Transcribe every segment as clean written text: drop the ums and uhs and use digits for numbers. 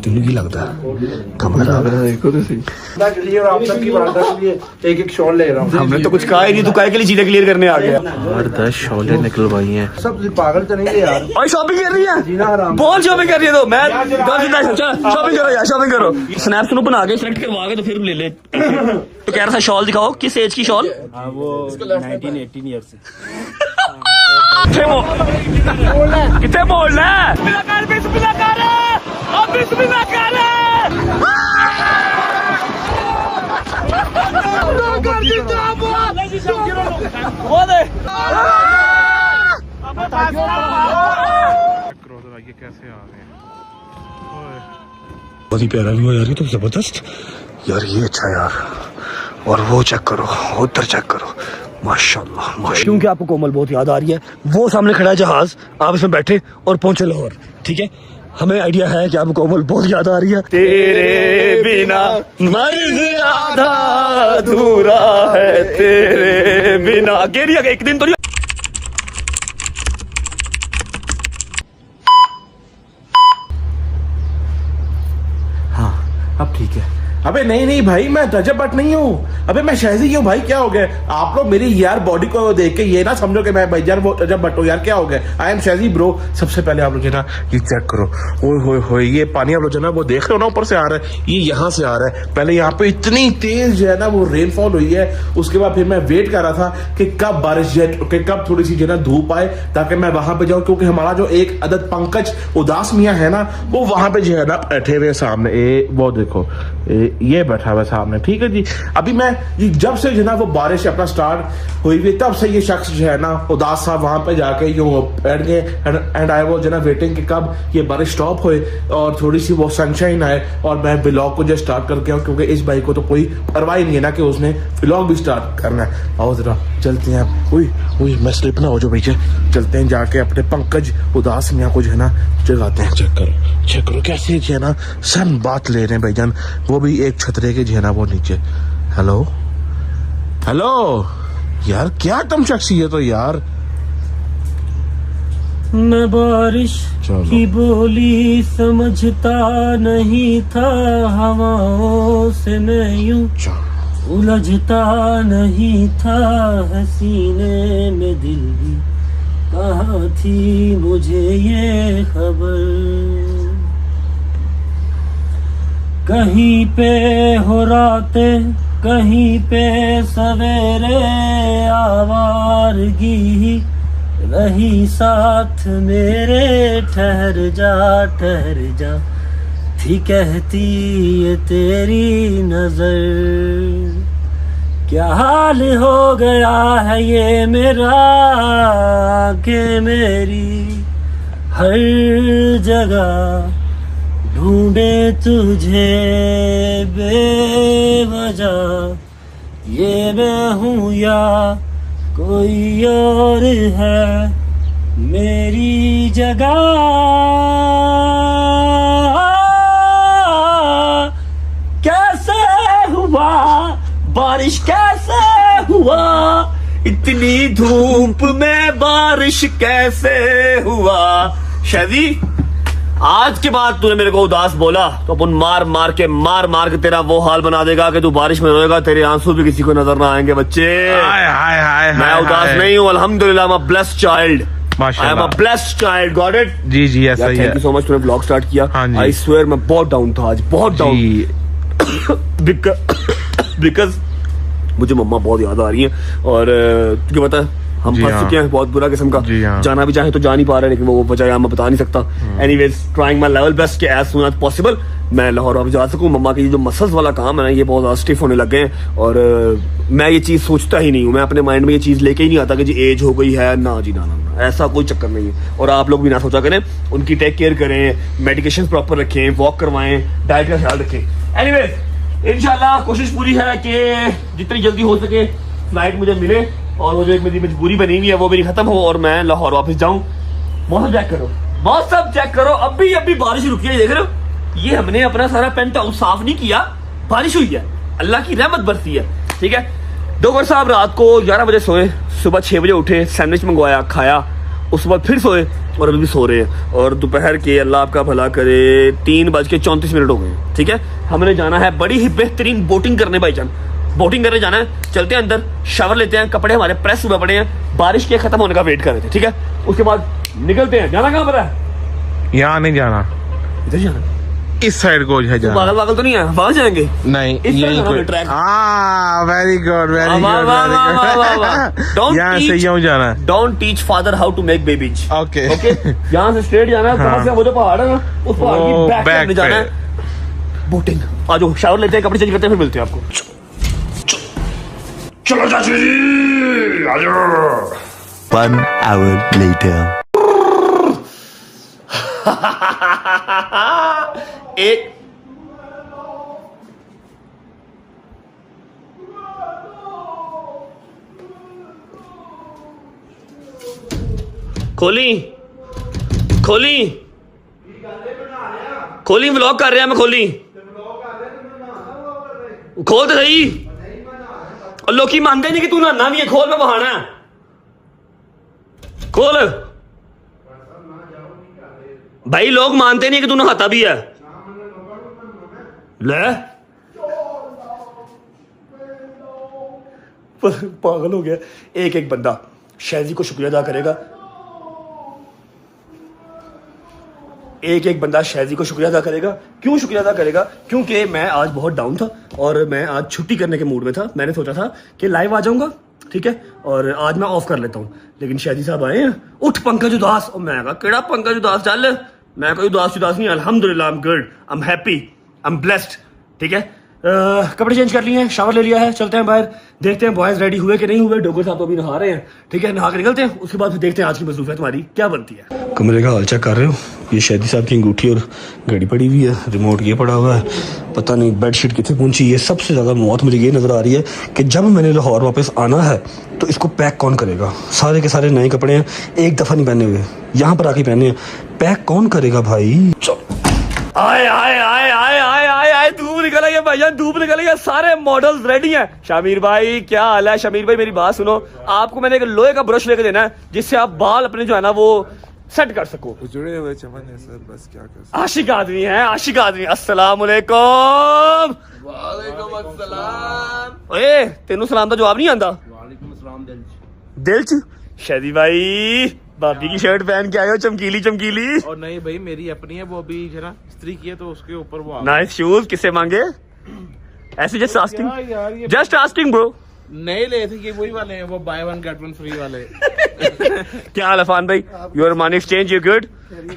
तेन की लगता है कमरा देखो तो सही। और आप सबकी वारदात के लिए एक एक शॉल ले रहा हूँ। हमने तो कुछ कहा ही नहीं, तू काहे के लिए चीजें क्लियर करने आ गया? 10 शॉलें निकलवाई हैं। सब पागल तो नहीं है यार। और शॉपिंग कर रही है, जीना हराम। बहुत शॉपिंग कर रही है। तो मैं शॉपिंग करो यार, शॉपिंग करो। स्नैप स्नूप बना के सेलेक्ट करवा के तो फिर ले ले। तो कह रहा था शॉल दिखाओ, किस एज की शॉल? वो 19-18 ईयर से। कितने बोलना है? बिस्मिल्लाह कर, अब बिस्मिल्लाह कर। वो दे ये कैसे आ गए? बहुत ही प्यारा व्यू है यार, ये तो जबरदस्त यार। ये अच्छा यार, और वो चेक करो, उधर चेक करो, माशाल्लाह माशाल्लाह। क्योंकि आपको कोमल बहुत याद आ रही है, वो सामने खड़ा है जहाज, आप इसमें बैठे और पहुंचे लाहौर, ठीक है? हमें आइडिया है कि आपको कोमल बहुत याद आ रही है। तेरे बिना मर्ज़ आधा अधूरा है, तेरे बिना। अकेली एक दिन तो नहीं। हाँ अब ठीक है। अबे नहीं भाई, मैं रजब भट्ट नहीं हूँ। अबे मैं शहजी हूँ भाई। क्या हो गया आप लोग मेरी यार बॉडी को देख के ये ना समझो कि मैं भाई यार वो रजब भट्ट हूँ यार। क्या हो गया? I am Shahji bro. सबसे पहले आप लोग ना ये चेक करो। ओए होए ये पानी आप लोग जो ना वो देख रहे हो ना, ऊपर से आ रहा है, ये यहाँ से आ रहा है। पहले यहाँ पे इतनी तेज जो है ना वो रेनफॉल हुई है। उसके बाद फिर मैं वेट कर रहा था कि कब बारिश जाए, कब थोड़ी सी जो है ना धूप आए, ताकि मैं वहां पे जाऊँ। क्योंकि हमारा जो एक अदद पंकज उदास मियाँ है ना, वो वहां पे जो है ना बैठे हुए सामने। वो देखो ये बैठा हुआ सामने, ठीक है जी। अभी मैं जब से जो है ना वो बारिश अपना स्टार्ट हुई हुई, तब से ये शख्स जो है ना उदास साहब वहां पे जाके यूं बैठ गए। एंड आई वाज जो है ना वेटिंग कि कब ये बारिश स्टॉप होए और थोड़ी सी वो सनशाइन आए और मैं व्लॉग को जो स्टार्ट करके आऊँ। क्योंकि इस भाई को तो कोई परवाह ही नहीं है ना कि उसने व्लॉग भी स्टार्ट करना है। आओ जरा चलते हैं। उई मैं स्लिप ना हो जो भैया। चलते हैं जाके अपने पंकज उदास मियाँ को जो है ना जगाते हैं। चेक करो कैसे जो है ना सन बात ले रहे हैं भाईजान, वो भी एक छतरे के जो है ना वो नीचे। हेलो यार, क्या तुम शख्सियत हो यार। मैं बारिश की बोली समझता नहीं था, हवाओं से मैं यूं उलझता नहीं था, हसीने में दिल भी कहाँ थी मुझे ये खबर। कहीं पे हो रातें, कहीं पे सवेरे, आवारगी रही साथ मेरे। ठहर जा थी कहती ये तेरी नजर। क्या हाल हो गया है ये मेरा, कि मेरी हर जगह ढूंढे तुझे बेवजह। ये मैं हूँ या कोई और है मेरी जगह। कैसे हुआ बारिश, कैसे हुआ इतनी धूप में बारिश, कैसे हुआ? शादी आज के बाद तूने मेरे को उदास बोला तो अपन मार मार के तेरा वो हाल बना देगा कि तू बारिश में रोएगा, तेरे आंसू भी किसी को नजर ना आएंगे बच्चे। मैं उदास नहीं हूँ, अल्हम्दुलिल्लाह। I am a blessed child, I am a blessed child. Got it? जी ऐसा ही है। थैंक यू सो मच, तूने ब्लॉग स्टार्ट किया। आई स्वेयर मैं बहुत डाउन था आज, बहुत डाउन। बिकॉज मुझे मम्मा बहुत याद आ रही है और तुझे पता है हम फंस चुके हैं बहुत बुरा किस्म का। जाना भी चाहे तो जा नहीं पा रहे, लेकिन वो वजह मैं बता नहीं सकता। Anyways trying my level best कि एज सून एज पॉसिबल मैं लाहौर वापस जा सकूं। मम्मा के ये जो मसल्स वाला काम है ना, ये बहुत स्टिफ होने लग गए हैं और मैं ये चीज सोचता ही नहीं हूँ। मैं अपने माइंड में ये चीज लेके ही नहीं आता कि जी एज हो गई है ना। जी ना, ऐसा कोई चक्कर नहीं है। और आप लोग भी ना सोचा करें, उनकी टेक केयर करें, मेडिकेशन प्रॉपर रखें, वॉक करवाएं, डाइट का ख्याल रखें। एनीवेज इंशाल्लाह कोशिश पूरी है कि जितनी जल्दी हो सके फ्लाइट मुझे मिले और वो जो एक मेरी मजबूरी बनी हुई है वो मेरी खत्म हो और मैं लाहौर वापस जाऊं। मौसम चेक करो, मौसम चेक करो। अभी बारिश रुकी है, देख रहे हो? ये हमने अपना सारा पेंट हाउस साफ नहीं किया, बारिश हुई है, अल्लाह की रहमत बरसी है। ठीक है, डॉक्टर साहब रात को 11 बजे सोए, सुबह 6 बजे उठे, सैंडविच मंगवाया, खाया उसके बाद फिर सोए और अभी भी सो रहे हैं। और दोपहर के अल्लाह आपका भला करे 3:34 हो गए। ठीक है, हमने जाना है बड़ी ही बेहतरीन बोटिंग करने भाईजान, बोटिंग करने जाना है। चलते हैं अंदर, शावर लेते हैं, कपड़े हमारे प्रेस हुए पड़े हैं, बारिश के खत्म होने का वेट कर रहे थे। ठीक है, उसके बाद निकलते हैं। जाना कहाँ पर है? यहाँ नहीं जाना, इधर जाना, इस साइड को है जाना। पागल पागल तो नहीं है, वहां जाएंगे नहीं, इस यही तरह कोई track. Very good very good, यहाँ से यूं जाना है। Don't teach father how to make babies. Okay okay, यहाँ से स्ट्रेट जाना है, वहां से वो जो पहाड़ है ना, उस पहाड़ की वो बैक back साइड जाना पे। है। बोटिंग, आ जाओ, शावर लेते हैं, कपड़े चेंज करते हैं, फिर मिलते हैं आपको। चलो चाची जी, आ जाओ। 1 hour later. एक खोली खोली खोली, व्लॉग कर रहे हैं, मैं खोली खोल तो सही। और लोग मानते नहीं कि तू नहाना भी है, खोल, मैं बहाना है, खोल भाई। लोग मानते नहीं कि तू नहाता भी है। ले पागल हो गया। एक एक बंदा शहजी को शुक्रिया अदा करेगा, एक एक बंदा शहजी को शुक्रिया अदा करेगा। क्यों शुक्रिया अदा करेगा? क्योंकि मैं आज बहुत डाउन था और मैं आज छुट्टी करने के मूड में था। मैंने सोचा था कि लाइव आ जाऊंगा, ठीक है, और आज मैं ऑफ कर लेता हूँ, लेकिन शहजी साहब आए हैं। उठ पंकज उदास। और मैं कहा केड़ा पंकज उदास, चल, मैं कोई उदास नहीं, अल्हम्दुलिल्लाह, I am good, I am happy, I am blessed. ठीक है, कपड़े चेंज कर लिए हैं, शावर ले लिया है, चलते हैं बाहर, देखते हैं बॉयज रेडी हुए कि नहीं हुए। डोगर साहब तो अभी नहा रहे हैं। ठीक है, नहा के निकलते हैं, उसके बाद फिर देखते हैं आज की मसरूफियत हमारी क्या बनती है। कमरे का हाल चेक कर रहे हो, ये शहदी साहब की अंगूठी और घड़ी पड़ी हुई है, रिमोट ये पड़ा हुआ है, पता नहीं बेडशीट कितने पहुंची। ये सबसे ज्यादा मौत मुझे ये नजर आ रही है कि जब मैंने लाहौर वापस आना है तो इसको पैक कौन करेगा। सारे के सारे नए कपड़े हैं, एक दफा नहीं पहने हुए, यहाँ पर आके पहने हैं, पैक कौन करेगा भाई। आए आए आए आए आए आए आए, धूप निकल आई है भाईजान, धूप निकल आई है, सारे मॉडल्स रेडी हैं। शमीर भाई क्या हाल है? शमीर भाई मेरी बात सुनो, आपको मैंने एक लोहे का ब्रश लेके देना है जिससे आप बाल अपने जो है ना वो सेट कर सको। जुड़े हुए चमन है सर, बस क्या कर सकते। आशिक आदमी है, आशिक आदमी। अस्सलाम वालेकुम। वालेकुम अस्सलाम। ओए तेनू सलाम का जवाब नहीं आंदा? वालेकुम अस्सलाम। दिल च शादी भाई भाभी की शर्ट पहन के आए हो, चमकीली चमकीली। और नहीं भाई, मेरी अपनी है, वो अभी जरा इस्त्री की है तो उसके ऊपर वो नाइस शूज। किससे मांगे? ऐसे just asking, just asking bro. नए ले थे ये, वही वाले हैं, वो buy one get one free वाले। क्या हाल है फान भाई? Your money exchange, you good?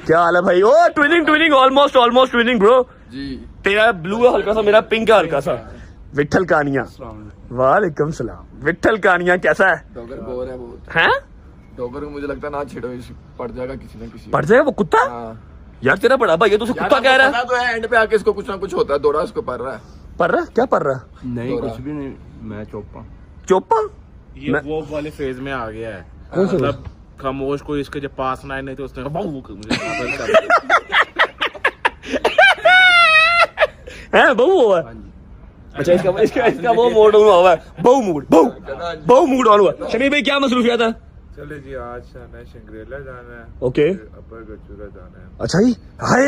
क्या हाल है भाई? Oh twinning twinning, almost almost twinning bro. जी तेरा ब्लू है हल्का सा, मेरा पिंक है हल्का सा। विठल कानिया। वालेकुम सलाम। विठल कानिया कैसा है? डॉगर बोर है बहुत। हैं? डॉगर को मुझे लगता है ना छेड़ो, पड़ जाएगा किसी न किसी। पड़ जाएगा वो कुत्ता? हाँ। यार तेरा बड़ा भाई, ये तो उसे कुत्ता कह रहा है। तो है, एंड पे आके इसको कुछ ना कुछ होता है, दौड़ा उसको पड़ रहा है। पढ़ रहा है? क्या पढ़ रहा है? नहीं कुछ भी नहीं, मैं चौपा। चोपा? ये वो वाले फेज में आ गया है, कौन सा? मतलब खामोश को इसके जब पास ना आए, नहीं तो उसने कहा, "बाऊ" मुझे है बहू हुआ है? अच्छा इसका वो मोड हुआ है, बहू मूड ऑन हुआ। शमीर भाई क्या मसरूफियत है? चले जी, आज जाना है शंग्रीला, जाना है ओके। अपर गचूरा जाना है। अच्छा जी, हाय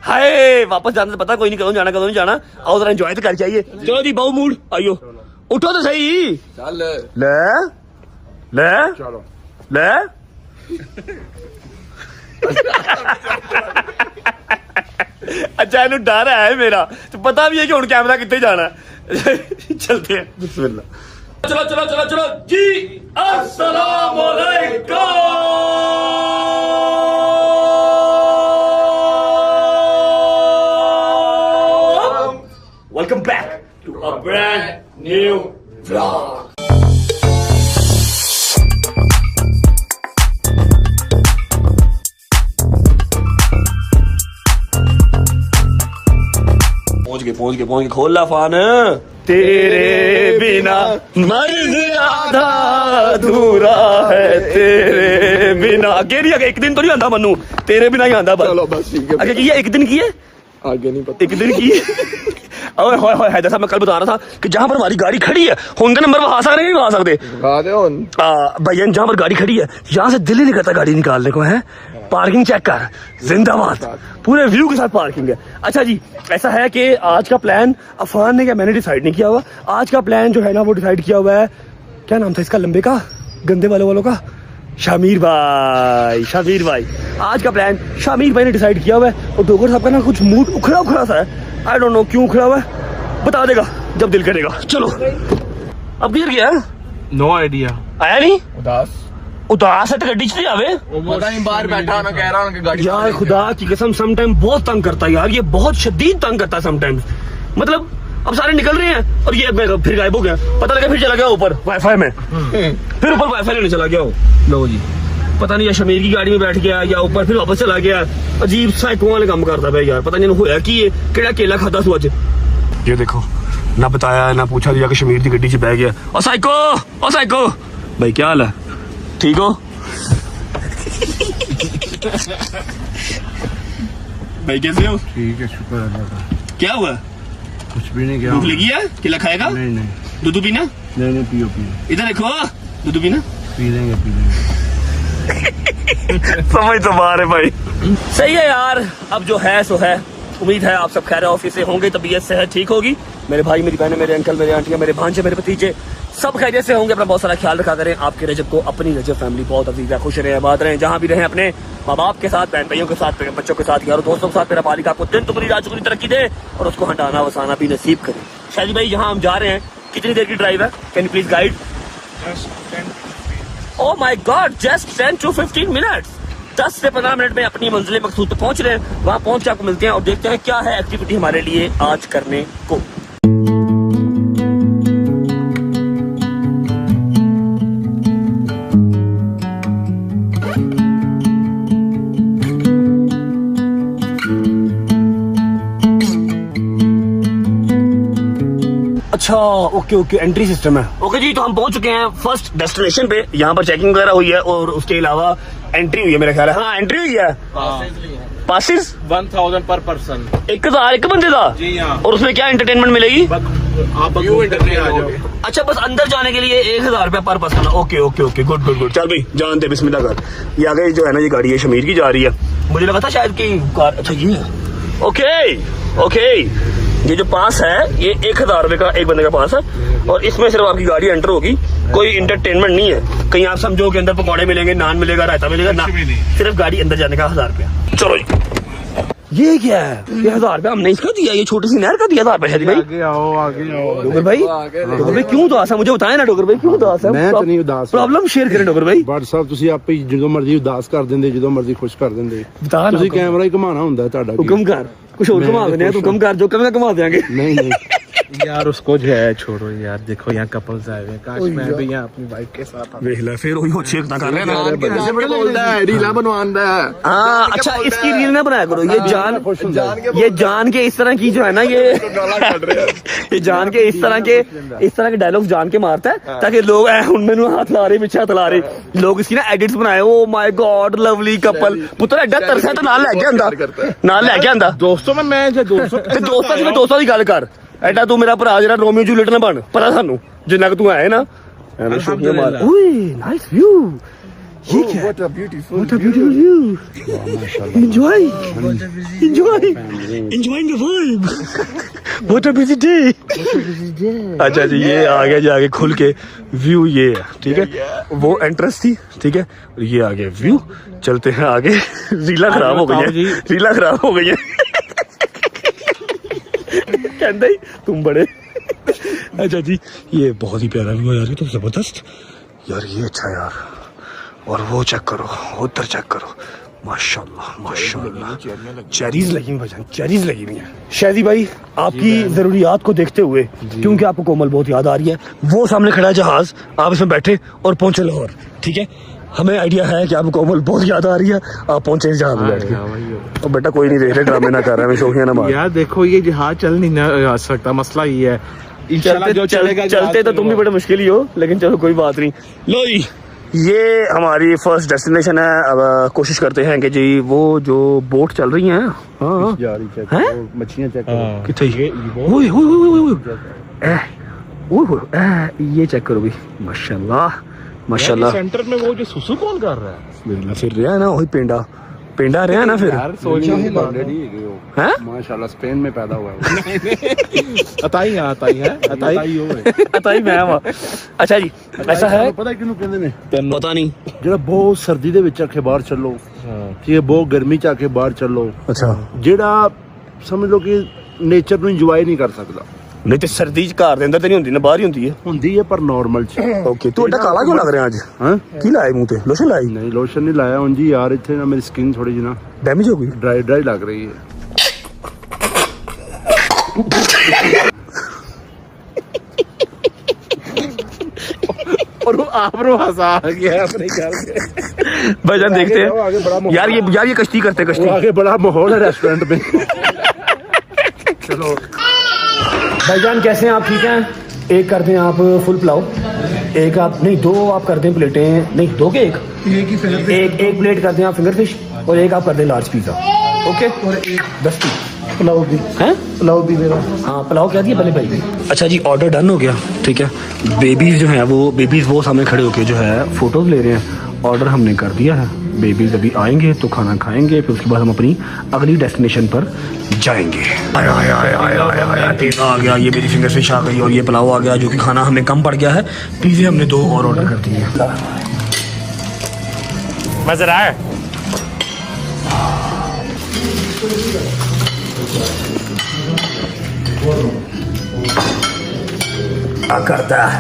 हाय, वापस जाना तो पता कोई नहीं, कदों जाना कदों नहीं जाना। आओ जरा एंजॉय तो करके आइए। चलो जी बहू मूड, आइयो, उठो तो सही। चल ले ले चलो ले। अच्छा इन्हें डर है मेरा, तो पता भी है कि हुण कैमरा कितने जाना है। चलते हैं, बिस्मिल्लाह। चलो चलो चलो चलो जी, अस्सलाम वालेकुम। Welcome back to a brand new vlog. पहुंच गए, खोल ला फान। तेरे बिना मर्ज आधा अधूरा है, तेरे बिना। आगे नहीं, एक दिन तो नहीं आंदा मनु, तेरे बिना ही आंदा बस। चलो बस ठीक है। आगे की है, एक दिन की है, आगे नहीं पता। एक दिन की है। ओए होए होए हैदर साहब, मैं कल बता रहा था कि जहां पर हमारी गाड़ी खड़ी है, होंगे नंबर वहां सकते नहीं वहां सकते भैया, जहां पर गाड़ी खड़ी है यहाँ से दिल ही नहीं करता गाड़ी निकालने को है। पार्किंग चेक कर, जिंदाबाद, पूरे व्यू के साथ पार्किंग है। अच्छा जी, ऐसा है कि आज का प्लान अफान ने, क्या मैंने डिसाइड नहीं किया हुआ। आज का प्लान जो है ना वो डिसाइड किया हुआ है, क्या नाम था इसका लंबे का, गंदे वालों का, शामिर भाई। शामिर भाई, आज का प्लान शामिर भाई ने डिसाइड किया हुआ है। और डोगर साहब का ना कुछ मूड उखड़ा सा है, आई डोंट नो क्यों उखड़ा हुआ है, बता देगा जब दिल करेगा। चलो, अब किधर गया? No idea. आया नहीं? उदास है तो गड्डी से आवे, पता नहीं बाहर बैठा, मैं कह रहा हूँ कि गाड़ी यार खुदा की कसम समटाइम बहुत तंग करता है यार, ये बहुत शदीद तंग करता है समटाइम्स। मतलब अब सारे निकल रहे हैं और ये फिर गायब हो गया, पता लगा फिर चला गया ऊपर वाईफाई में, फिर ऊपर वाईफाई लेने चला गया हो। लो जी, पता नहीं या शमीर की गाड़ी में बैठ गया या ऊपर फिर वापस चला गया। अजीब साइको वाले काम करता है यार, पता नहीं होया कि ये केड़ा केला खाता सु अज। ये देखो, ना बताया ना पूछा, दिया कि शमीर की गड्डी से बह गया। ओ साइको भाई, क्या हाल है, ठीक हो भाई, कैसे हो? ठीक है, शुक्र अल्लाह का। क्या हुआ? कुछ भी नहीं किया। भूख लगी है, केला खाएगा? नहीं दूध पीना? नहीं पियो। इधर देखो, दूध पीना? पी लेंगे। समझ तो बाहर है भाई। सही है यार, अब जो है सो है। उम्मीद है आप सब खैर ऑफिस से होंगे, तबीयत सेहत ठीक होगी। मेरे भाई, मेरी बहनें, मेरे अंकल, मेरे आंटियां, मेरे भांजे, मेरे भतीजे सब खैरियत से होंगे। अपना बहुत सारा ख्याल रखा करें। आपके रजब को, अपनी रजब फैमिली बहुत अजीज है, खुश रहे, आबाद रहें, जहाँ भी रहें, अपने माँ बाप के साथ, बहन भाइयों के साथ, बच्चों के साथ, यारों दोस्तों के साथ। मेरा मालिक आपको दिन दुगनी रात चौगुनी तरक्की दे और उसको हटाना वसाना भी नसीब करे। शादी भाई, जहाँ हम जा रहे हैं कितनी देर की ड्राइव है? Can you please guide? Oh my God, just 10 to 15 minutes. 10 से 15 मिनट में अपनी मंजिल मकसूद पे पहुंच रहे हैं। वहां पहुंच के आपको मिलते हैं और देखते हैं क्या है एक्टिविटी हमारे लिए आज करने को। अच्छा, ओके, एंट्री सिस्टम है। ओके जी, तो हम पहुंच चुके हैं फर्स्ट डेस्टिनेशन पे। यहाँ पर चेकिंग वगैरह हुई है और उसके अलावा एंट्री हुई है, मेरा ख्याल है। हाँ, एंट्री हुई है। पासिस 1000 पर पर्सन, 1000 एक बंदे का जी हाँ। और उसमें क्या एंटरटेनमेंट मिलेगी? आप आ जाओ। अच्छा, बस अंदर जाने के लिए 1000 रुपया पर पर्सन। Okay, good. चल भाई, जान दे, बिस्मिल्लाह कर। ये आगे जो है ना, ये गाड़ी है शमीर की जा रही है। मुझे लगा था शायद की कार। अच्छा, ये है। ओके, ये जो पास है ये 1000 रुपए का एक बंदे का पास है और इसमें सिर्फ आपकी गाड़ी एंटर होगी, कोई इंटरटेनमेंट नहीं है। कहीं आप समझो के अंदर पकौड़े मिलेंगे, नान मिलेगा, रायता मिलेगा, ना, सिर्फ गाड़ी अंदर जाने का 1000 रुपया। चलो जी, ये क्या है? ये 1000 रुपया हमने इसका दिया, ये छोटी सी नहर का दिया 1000 रुपया। भाई आगे आओ। डोगर भाई क्यों उदास है? मुझे बताया ना डोगर भाई, क्यों उदास है? मैं तो नहीं उदास। प्रॉब्लम शेयर करें डोगर भाई। बट ਸਾਹਿਬ ਤੁਸੀਂ ਆਪੇ ਜਦੋਂ ਮਰਜ਼ੀ ਉਦਾਸ ਕਰ ਦਿੰਦੇ, ਜਦੋਂ ਮਰਜ਼ੀ ਖੁਸ਼ ਕਰ ਦਿੰਦੇ। ਤੁਸੀਂ ਕੈਮਰਾ ਹੀ ਘਮਾਣਾ ਹੁੰਦਾ ਤੁਹਾਡਾ। ਹੁਕਮ ਕਰ, कुछ और घुमा देने, तू कम कर, जो कम घुमा देंगे। नहीं यार उसको जो है छोड़ो यार, देखो यहाँ कपल्स आए हुए हैं, काश मैं भी यहाँ अपनी वाइफ के साथ देख ले, फिर वही हो चेक ना कर रहे हैं। ऐसे बड़े बोलता है, रीला बनवाना है। हाँ, अच्छा, इसकी रील ना बनाया करो। ये जान के इस तरह की जो है ना, ये जान के इस तरह के डायलॉग जान के मारता है ताकि लोग उनमें हाथ ला रहे, पीछे हाथ ला रहे लोग। इसकी ना एडिट्स बनाए। Oh my God, lovely couple. पुत्र एडा तरसा तो नाल लेके आंदा दोस्तों में मैं जो दोस्तां दी गल कर। एडा तू मेरा भरा जरा रोमियो जूलियट ना बन, पता सानू जिन्ना कि तू है ना। Nice view. ये क्या? What a beautiful view. Enjoying the vibe. What a busy day. अच्छा जी, ये आगे जाके खुल के व्यू ये है, ठीक है। वो एंट्रेंस थी, ठीक है, और ये आगे व्यू। चलते हैं आगे। रीला खराब हो गई है। कहते ही तुम बड़े। अच्छा जी, ये बहुत ही प्यारा व्यू है यार, ये तो जबरदस्त यार, ये अच्छा यार। और वो चेक करो, उधर चेक करो, माशाल्लाह चेरीज लगी हुई है। शादी भाई, आपकी जरूरियात को देखते हुए, क्योंकि आपको कोमल बहुत याद आ रही है, वो सामने खड़ा है जहाज, आप इसमें बैठे और पहुंचे लाहौर, ठीक है। हमें आइडिया है कि आपको कोमल बहुत याद आ रही है, आप पहुंचे जहाज में बैठ के। और बेटा कोई नहीं देख रहे, ड्रामे ना कर रहे हैं, शोखिया ना मार। यार देखो, ये जहाज चल नहीं ना सकता, मसला ये है। चलते तो तुम भी बड़े मुश्किल ही हो, लेकिन चलो कोई बात नहीं। लो जी, ये हमारी फर्स्ट डेस्टिनेशन है। अब कोशिश करते हैं कि जी वो जो बोट चल रही हैं, हाँ जा रही चेक हैं? करो, मच्छियां चेक करो। कितने ओए ओए ओए ओए ओए ये चेक करो भी, माशाल्लाह माशाल्लाह। सेंटर में वो जो सुसु कौन कर रहा है? फिर रहा है ना वही पेंडा पेंडा रहा ना फिर यार सोचो ही हैं? माशाल्लाह स्पेन में पैदा हुआ है। अताई है अताई हो है। अताई मैं वा। अच्छा जी ऐसा है, ਪਤਾ ਕਿਹਨੂੰ ਕਹਿੰਦੇ ਨੇ? पता नहीं। ਜਿਹੜਾ ਬਹੁਤ ਸਰਦੀ ਦੇ ਵਿੱਚ ਆ ਕੇ ਬਾਹਰ ਚੱਲੋ, ਠੀਕ ਹੈ, ਬਹੁਤ ਗਰਮੀ ਚ ਆ ਕੇ ਬਾਹਰ ਚੱਲੋ, अच्छा ਜਿਹੜਾ ਸਮਝ ਲਓ ਕਿ ਨੇਚਰ ਨੂੰ ਇੰਜੋਏ ਨਹੀਂ ਕਰ ਸਕਦਾ। नहीं तो सर्दी च घर दे अंदर तो नहीं होंदी ना, बाहर ही होंदी है। ਹੁੰਦੀ ਹੈ ਪਰ ਨਾਰਮਲ ਚ। ओके तू एडा काला क्यों लग रहा है आज? ਹਾਂ की लाए मुंह पे लोशन लाई? ਨਹੀਂ ਲੋਸ਼ਨ ਨਹੀਂ ਲਾਇਆ ਉਂਝ ਹੀ ਯਾਰ, ਇੱਥੇ ਨਾ ਮੇਰੀ ਸਕਿਨ ਥੋੜੀ ਜਿਹੀ ਨਾ डैमेज हो गई? ਡਰਾਈ ਡਰਾਈ ਲੱਗ ਰਹੀ ਹੈ। और वो आप रो हंसा गया अपने घर के। भाईजान देखते आगे बड़ा हैं माहौल यार ये कश्ती करते वो कश्ती। आगे बड़ा माहौल है रेस्टोरेंट में। चलो भाईजान कैसे हैं आप? ठीक हैं? एक कर दें आप फुल पुलाव, एक आप नहीं दो आप कर दें प्लेटें, नहीं दो के एक प्लेट कर दें आप फिंगर फिश, और एक आप कर दें लार्ज पिज़्ज़ा। ओके और एक 10 पीस पुलाव भी हैं? पुलाव भी मेरा, हाँ पुलाव क्या दिया पहले भाई। अच्छा जी ऑर्डर डन हो गया, ठीक है। बेबीज जो है वो सामने खड़े होके जो है फोटोज ले रहे हैं। ऑर्डर हमने कर दिया है, बेबीज अभी आएंगे तो खाना खाएंगे, फिर उसके बाद हम अपनी अगली डेस्टिनेशन पर जाएंगे। आया आया आया आया आया आया पिज़्ज़ा आ गया, ये मेरी फिंगर फिश आ गई और ये पुलाव आ गया, जो कि खाना हमें कम पड़ गया है। पिज़्ज़े हमने 2 और ऑर्डर कर दिए। मज़ा रहा है? क्या करता है?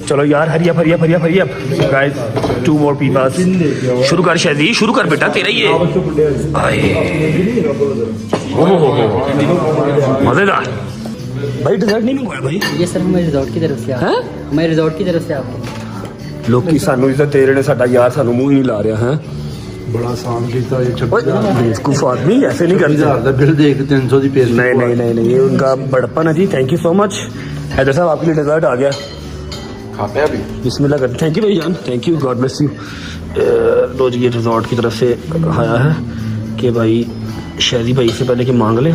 चलो यार hurry up guys, 2 more people. शुरू कर शादी, शुरू कर बेटा, तेरा ही है। मजेदार भाई। डिजर्ट नहीं मंगवाया भाई? ये सर हमारे रिजॉर्ट की तरफ से हमारे रिजॉर्ट की तरफ से आपको लोग की सानू इज्जत दे रहे ने, साडा यार सानू मुंह ही नहीं ला रहा है। बड़ा आसान किया ये बेवकूफ आदमी ऐसे नहीं करते। 20,000 का बिल देख 300 की पेस्ट। नहीं ये उनका बड़प्पन है जी। Thank you so much Haider साहब, आपके लिए डेजर्ट आ गया। खाते हैं अभी। बिस्मिल्लाह करते। थैंक यू भाई जान, thank you, god bless you. रोज ये रिजॉर्ट की तरफ से आया है कि भाई शादी भाई से पहले कि मांग लें,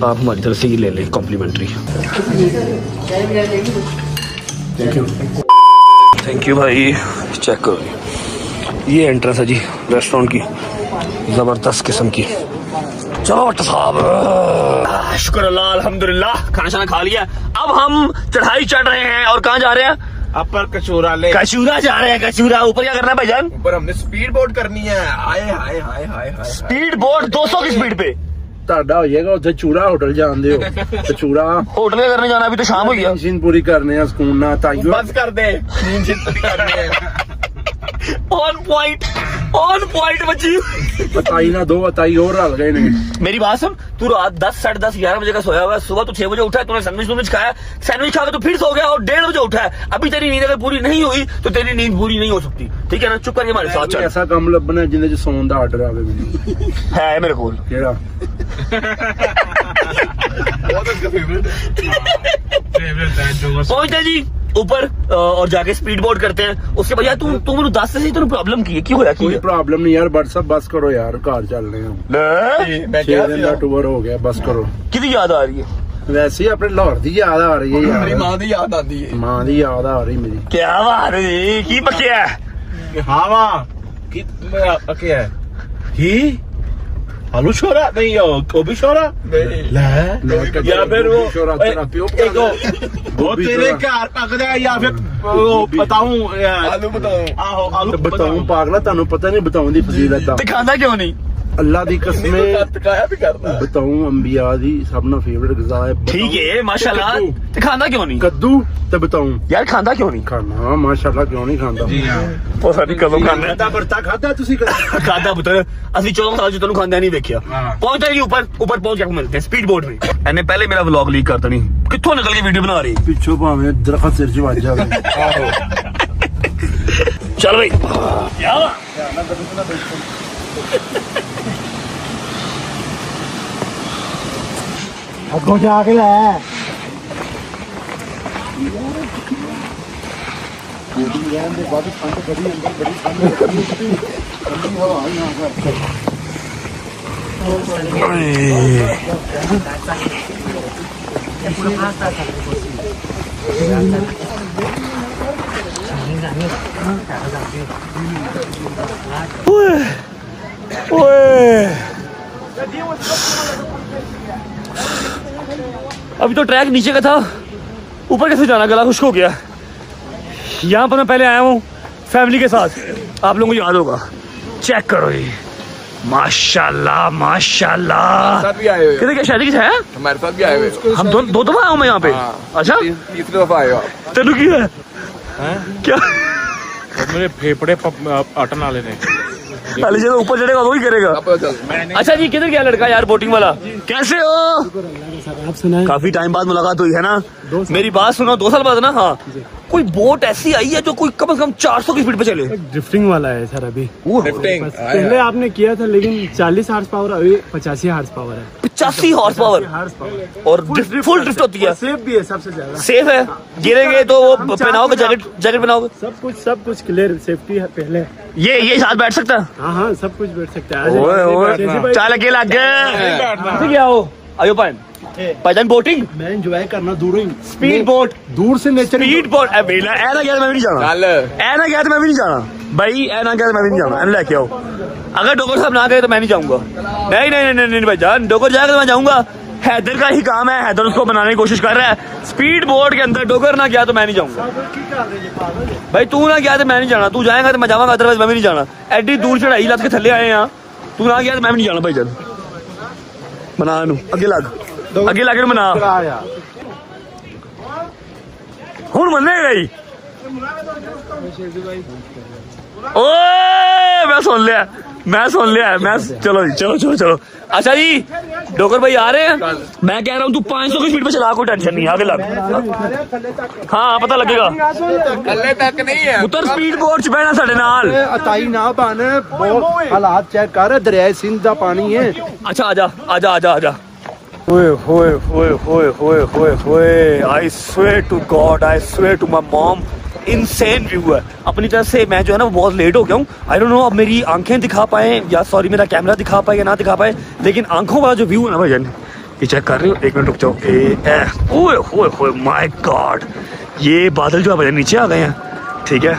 आप हमारी तरफ से ये ले लें कॉम्प्लीमेंट्री। थैंक यू भाई। चेक करो ये एंट्रेंस है जी रेस्टोरेंट की, जबरदस्त किस्म की। चलो भट्ट साहब, शुक्र अल्लाह अल्हम्दुलिल्लाह, खाना शाना खा लिया। अब हम चढ़ाई चढ़ रहे हैं और कहाँ जा रहे हैं? अपर कचूरा ले, कचूरा जा रहे हैं। कचूरा ऊपर क्या करना है भाईजान? ऊपर हमने स्पीड बोट करनी है। हाय हाय हाय हाय हाय। स्पीड बोट 200 की स्पीड पे ਤੁਹਾਡਾ ਹੋ ਜਾਏਗਾ ਉੱਥੇ ਚੂੜਾ ਹੋਟਲ ਜਾਂਦੇ ਹੋ ਤੇ ਚੂੜਾ होटल क्या करने जाना? अभी तो शाम हो गया। नींद पूरी करने ਆ ਸਕੂਨ ਨਾਲ ਤਾਈਓ बस कर दे, नींद जितनी करनी है। ऑन पॉइंट बच्ची। ਤਾਈ ਨਾਲ 2 ਤਾਈ ਹੋਰ ਰਲ ਗਏ ਨੇ। मेरी बात सुन, तू रात 10 साढ़े 10 11 बजे का सोया हुआ है, सुबह तू 6 बजे उठा है, तूने सैंडविच खाया, सैंडविच खा के तू फिर सो गया और 1:30 बजे उठा है। अभी तेरी नींद अगर पूरी नहीं हुई तो तेरी नींद पूरी नहीं हो सकती, ठीक है ना? चुप करके हमारे साथ चल। ਐਸਾ ਕੰਮ ਲੱਭਣਾ ਜਿੰਦੇ ਚ ਸੌਣ ਦਾ ਆਰਡਰ ਆਵੇ ਮੈਨੂੰ। है मेरे को ਕਿਹੜਾ? पहुंचते जी ऊपर और जाके स्पीड बोट करते हैं। उसके बजाय तू मेरे 10 से तेन प्रॉब्लम की है, क्यों होया? ਕੋਈ ਪ੍ਰੋਬਲਮ ਨਹੀਂ ਯਾਰ, WhatsApp ਬਸ ਕਰੋ ਯਾਰ, ਘਰ ਚੱਲਨੇ ਆ। मैं 6 क्या ਦਿਨ ਦਾ ਟੂਰ ਹੋ ਗਿਆ, ਬਸ ਕਰੋ। कितनी याद आ रही है? ਵੈਸੇ ਹੀ ਆਪਣੇ ਲਾਹੌਰ ਦੀ ਯਾਦ ਆ ਰਹੀ ਹੈ मेरी ਯਾਰ, माँ की याद आती है। ਮਾਂ ਦੀ ਯਾਦ ਆ ਰਹੀ ਮੇਰੀ। क्या बात है, की पकिया हाँ माँ क्या है ही आलू छोरा नहीं हो गोभी छोरा या फिर वो ਸ਼ੋਰਾ ਤੇਰਾ ਪਿਓ एक वो तेरे घर पकड़ा या फिर वो बताऊं आलू बताओ। आहो आलू ਬਤਾਉਂ ਪਾਗਲਾ, ਤੁਹਾਨੂੰ ਪਤਾ ਨਹੀਂ ਬਤਾਉਂ ਦੀ ਫਜ਼ੀਲਤ ਦਾ। दिखाना क्यों नहीं? ਅੱਲਾ ਦੀ ਕਸਮੇ तकाया भी करना। ਬਤਾਉਂ ਅੰਬੀਆ ਦੀ ਸਭ ਨਾਲ ਫੇਵਰਟ ਗਿਜ਼ਾ ਹੈ। ठीक है माशाल्लाह, दिखाना क्यों नहीं? ਕੱਦੂ ਤੇ ਬਤਾਉਂ यार खाना क्यों नहीं? ਖਾਣਾ ਮਾਸ਼ਾਅੱਲਾ ਕਿਉਂ ਨਹੀਂ ਖਾਂਦਾ? ਉਹ ਸਾਡੀ ਕਦੋਂ ਖਾਂਦਾ ਦਾ ਵਰਤਾ ਖਾਦਾ ਤੁਸੀਂ ਕਦੇ? ਖਾਦਾ ਪੁੱਤਰ, ਅਸੀਂ 14 ਸਾਲ ਚ ਤੈਨੂੰ ਖਾਂਦਾ ਨਹੀਂ ਦੇਖਿਆ। ਪਹੁੰਚਦੇ ਜੀ ऊपर पहुंच जाकर मिलते हैं स्पीड बोट में। ਇਹਨੇ ਪਹਿਲੇ ਮੇਰਾ ਵਲੌਗ ਲੀਕ ਕਰਤਾ ਨਹੀਂ, ਕਿੱਥੋਂ ਨਿਕਲ ਕੇ ਵੀਡੀਓ ਬਣਾ ਰਹੀ। ਪਿੱਛੋਂ ਭਾਵੇਂ ਦਰਖਤ ਸਿਰ 'ਚ ਵੱਜ ਜਾਵੇ। चल भाई यार अगो जाके लै अभी तो ट्रैक नीचे का था, ऊपर कैसे जाना, गला खुश्क हो गया। यहाँ पर मैं पहले आया हूँ फैमिली के साथ, आप लोगों को याद होगा। चेक करो ये, माशाल्लाह माशाल्लाह। साथ भी आए हुए हो। कितने क्या शादी की है? हमारे साथ भी आए हुए हो। हम दो दफा आया हूँ मैं यहाँ पे। अच्छा तीसरी दफा आए हो आप। तेनू की है क्या? मेरे फेफड़े अटन वाले ने। पहले जब ऊपर चढ़ेगा वही करेगा। आप पता चल। अच्छा जी, किधर गया लड़का यार बोटिंग वाला? कैसे हो? आप सुनाए। काफी टाइम बाद मुलाकात हुई है ना। मेरी बात सुनो, 2 साल बाद ना। हाँ, कोई बोट ऐसी आई है जो कोई कम से कम 400 की स्पीड पे चले। ड्रिफ्टिंग वाला है सर अभी। लिफ्टिंग पहले आपने किया था लेकिन 40 हॉर्स पावर, अभी 85 हॉर्स पावर है। 85 हॉर्स पावर और फुल ड्रिफ्ट होती है। सेफ भी है सबसे ज्यादा। सेफ है, गिरेंगे तो वो पहनाओगे जैकेट पहनाओगे। सब कुछ क्लियर, सेफ्टी है पहले। ये साथ बैठ सकता है। हाँ सब कुछ बैठ सकता है। ओए ओए, चाल अकेला क्या हो? आयो पायजान बोटिंग मैं एंजॉय करना दूर ही। स्पीड बोट, दूर से नेचर। Speed boat. ऐना गया तो मैं भी नहीं जाना। चल। ऐना गया तो मैं भी नहीं जाना भाई, ऐना गया तो मैं भी नहीं जाना। लेके आओ, अगर डोगर साहब ना गए तो मैं नहीं जाऊंगा। नहीं भाई जान, डोगर जाएगा तो मैं जाऊंगा। हैदर का ही काम है, हैदर उसको बनाने की कोशिश कर रहा है। स्पीड बोट के अंदर डोगर ना गया तो मैं नहीं जाऊंगा भाई। तू ना गया तो मैं नहीं जाना, तू जाएगा तो मैं जाऊंगा, अदरवाइज मैं भी नहीं जाना। एडी दूर चढ़ाई लग के थले आए यहाँ, तू ना गया तो मैं भी नहीं जाना भाई। जान बना नू अगे लग मना हूं मने गई। ओए मैं सुन लिया। चलो जी चलो। अच्छा जी, डोगर भाई आ रहे हैं। मैं कह रहा हूँ तू 500 की स्पीड पे चला, कोई टेंशन नहीं, आगे लग। हाँ पता लगेगा। थल्ले तक नहीं है। उतर स्पीड बोट च बहना साडे नाल। अताई ना बन, हालात चेक कर, दरिया सिंध का पानी है। अच्छा आजा। I swear to God, I swear to my mom, insane view है। अपनी तरफ से मैं जो है ना वो बहुत लेट हो गया हूँ। आई डोंट नो अब मेरी आंखें दिखा पाए या सॉरी मेरा कैमरा दिखा पाए या ना दिखा पाए, लेकिन आंखों वाला जो व्यू है ना भाई जान, ये चेक कर रहे हो। 1 मिनट रुक जाओ। ओए माय गॉड, ये बादल जो है भाई नीचे आ गए हैं। ठीक है,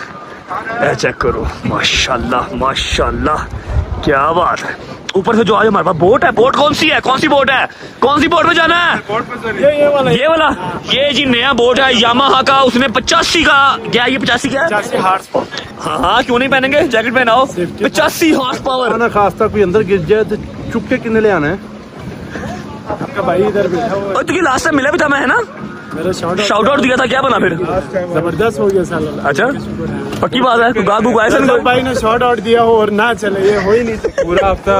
चेक करो, माशाल्लाह क्या बात है। ऊपर से जो आज हमारे पास बोट है, बोट कौन सी बोट है? कौन सी बोट में जाना है? ये वाला ये जी नया बोट है यामाहा का। उसने 85 का क्या, ये 85 क्या है? 85 हॉर्स पावर। हाँ क्यों नहीं पहनेंगे, जैकेट पहनाओ। 85 horse power. ना खास कोई अंदर गिर जाए तो चुप के किन्ने ले आना है। आपका भाई इधर बैठा हुआ है। और तुझे लास्ट टाइम मिला भी था मैं, है ना? मेरा शाउट आउट दिया था, क्या बना फिर? जबरदस्त हो गया साला। अच्छा पक्की बात है, भाई ने शॉर्ट आउट दिया हो और ना चले, ये हो ही नहीं सकता। पूरा हफ्ता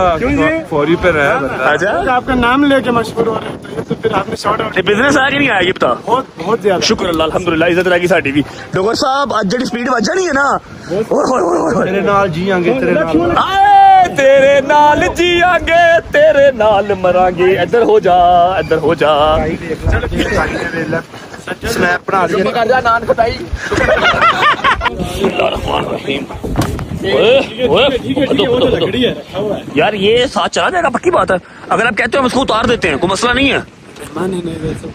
फौरी पे रहा। अच्छा आपका नाम लेके मशहूर हो रहे हैं तो फिर आपने शॉर्ट आउट। बिजनेस आया कि नहीं आया ये बता? बहुत ज्यादा शुक्र अल्लाह, अल्हम्दुलिल्लाह, इज्जत रहेगी साडी भी। डॉक्टर साहब आज जी स्पीड वजा नहीं है ना। तेरे नाल जियांगे, तेरे नाल आए तेरे नाल जियांगे, तेरे नाल मरांगे। इधर हो जा। स्नैप बना लिया। कर जा नान खटाई। यार ये साथ चला जाएगा, पक्की बात है। अगर आप कहते हो हम उसको उतार देते हैं, कोई मसला नहीं है।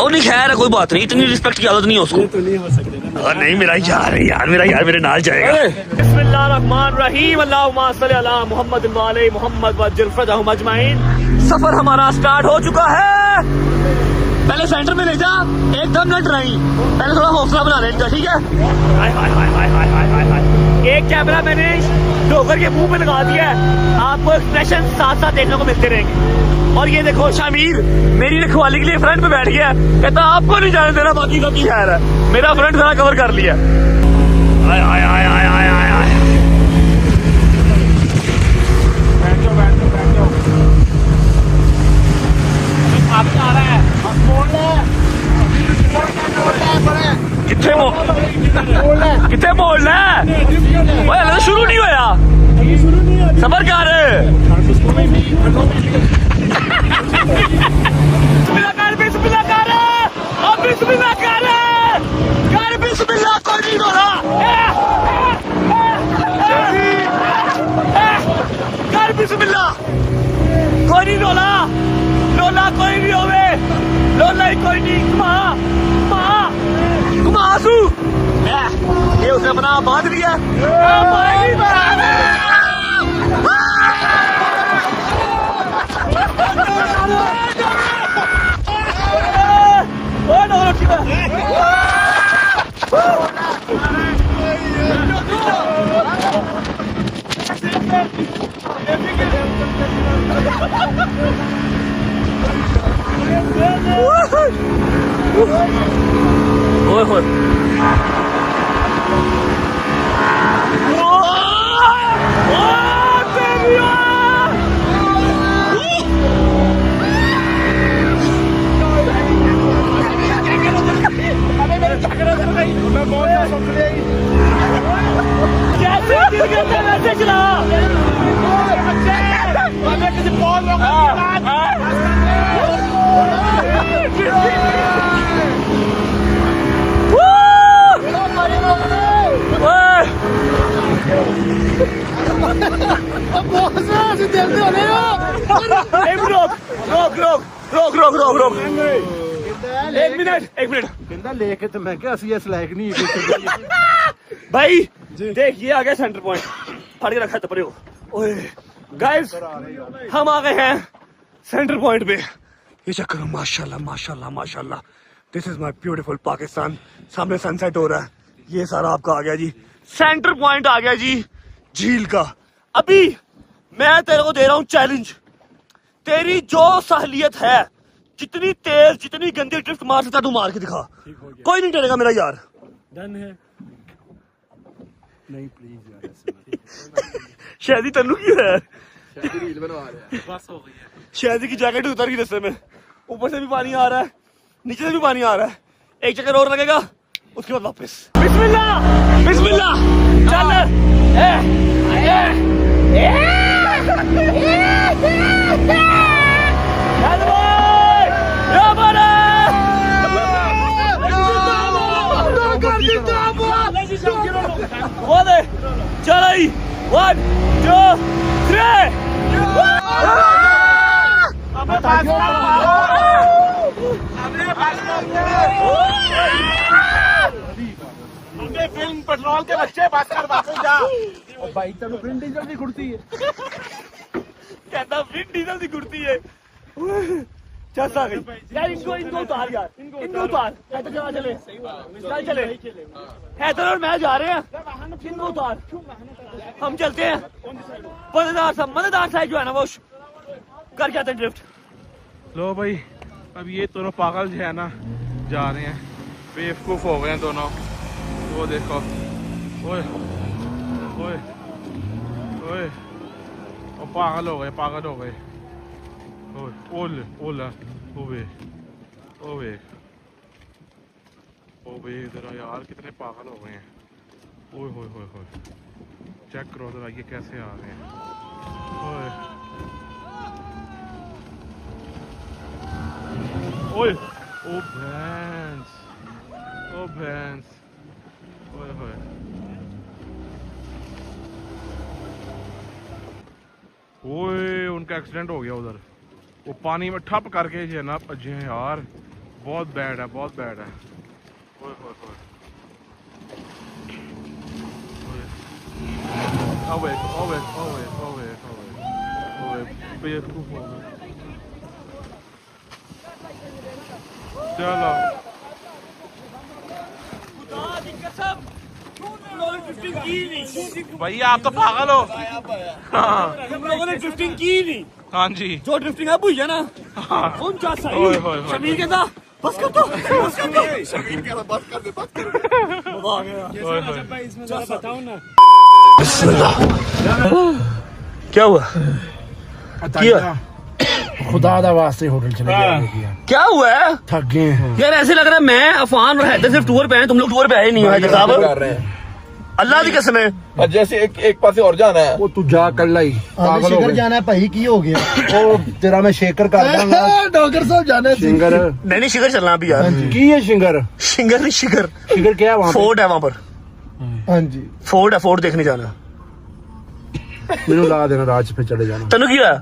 और नहीं खैर है, कोई बात नहीं, इतनी रिस्पेक्ट की आदत नहीं है उसको। तो नहीं हो सकते ना। नहीं मेरा यार मेरे नाल जाएगा। बिस्मिल्लाहिर्रहमानिर्रहीम, अल्लाहुम्मा सल्ली अला मुहम्मद व आले मुहम्मद वज्जिल फरजहुम अजमाइन। सफर हमारा स्टार्ट हो चुका है। पहले सेंटर में ले जा, एकदम न डराई, पहले थोड़ा हौसला बना ले इनका, ठीक है? एक कैमरा मैंने डोगर के मुंह पे लगा दिया है, आपको एक्सप्रेशन साथ साथ देखने को मिलते रहेंगे। और ये देखो शामिर मेरी रखवाली के लिए फ्रंट पे बैठ गया, कहता आपको नहीं जाने देना, बाकी का की खैर है, मेरा फ्रंट सारा कवर कर लिया। कितने बोलना है? ओए शुरू नहीं होया, सबर कर। बिस्मिल्लाह कर, बिस्मिल्लाह कर। लोला ही कोई नहीं, घुमा आंसू। ये उसने अपना बांध लिया। ओए होए कैसे गिर गया था वैसे चला। रोक एक मिनट कहता लेके तो मैं क्या असली इस लायक नहीं भाई देख ये आ गया सेंटर पॉइंट, फाड़ के रखा तपरे हो। ओए गाइस हम आ गए हैं सेंटर पॉइंट पे। ये चेक करो, माशाल्लाह माशाल्लाह माशाल्लाह, this is my beautiful Pakistan. सामने सनसेट हो रहा है, ये सारा आपका आ गया जी सेंटर पॉइंट आ गया जी झील का। अभी मैं तेरे को दे रहा हूं चैलेंज, तेरी जो सहलियत है, जितनी तेज जितनी गंदी ड्रिफ्ट मार सकता तू मार के दिखा, कोई नहीं डरेगा मेरा यार। डन है नहीं प्लीज यार शादी तन्नू की है, रील बनवा रहे हैं। बस हो गई है। शादी की जैकेट उतर गई रस्ते में, ऊपर से भी पानी आ रहा है, नीचे से भी पानी आ रहा है। एक चक्कर और लगेगा, उसके बाद वापस। बिस्मिल्लाह बिस्मिल्लाह चल। चल 1 2 3 फिल्म पेट्रोल के बच्चे बात कर वापस जा। भाई तेन फिर डीजल की कुर्सी है, कहता फिर डीजल की कुर्ती है। चल आ गई यार, इनको उतार यार, इनको उतार। कहते चला चले चले हैदर और मैं जा रहे हैं, इनको उतार, हम चलते हैं। मजेदार साइड जो है ना वो कर के आते हैं ड्रिफ्ट। लो भाई अब ये दोनों पागल जो है ना जा रहे हैं, बेवकूफ हो गए हैं दोनों। वो देखो ओए ओए ओए, वो पागल हो गए ओए ओले ओला ओवे ओवे ओवे, जरा यार कितने पागल हो गए हैं। ओए होए होए होए, चेक करो जरा ये कैसे आ रहे हैं। ओए ओए ओ भैंस, ओ भैंस, ओए होए ओए, उनका एक्सीडेंट हो गया उधर, वो पानी में ठप करके जो है ना अजय यार, बहुत बैड है, बहुत बैड है। ओए होए होए ओए ओए ओए ओए ओए, बेवकूफ हो गए। चलो भैया आप तो पागल हो। हाँ हम लोगों ने ड्रिफ्टिंग की नहीं। हाँ जी, जो ड्रिफ्टिंग है भूल ना कौन चा सही। शमीर कहता बस कर दो, बस कर दो, शमीर कहता बस कर दे, बस कर। मजा आ गया। इसमें जरा बताओ ना क्या हुआ? क्या खुदा दा वास्ते होटल चले गया, क्या हुआ है? थक गए हैं यार ऐसे लग रहा है मैं अफान और हैदर सिर्फ टूर पे हैं, तुम लोग टूर पे आए नहीं हो हैदर साहब। कर रहे हैं अल्लाह की कसम है। और जैसे एक पासे और जाना है, वो तू जा कर लाई, पागल हो शिखर गए। जाना है भाई, की हो गया? ओ तेरा मैं शेकर कर दूंगा। डॉक्टर साहब जाना है शिंगर नहीं शिखर चलना अभी यार। की है शिंगर? शिंगर नहीं शिखर, शिंगर क्या है वहाँ पे? फोर्ट है वहाँ पर, हाँ जी। फोर्ट है, फोर्ट देखने जाना। मैनू ला देना, राज पे चले जाना। तेन की होया?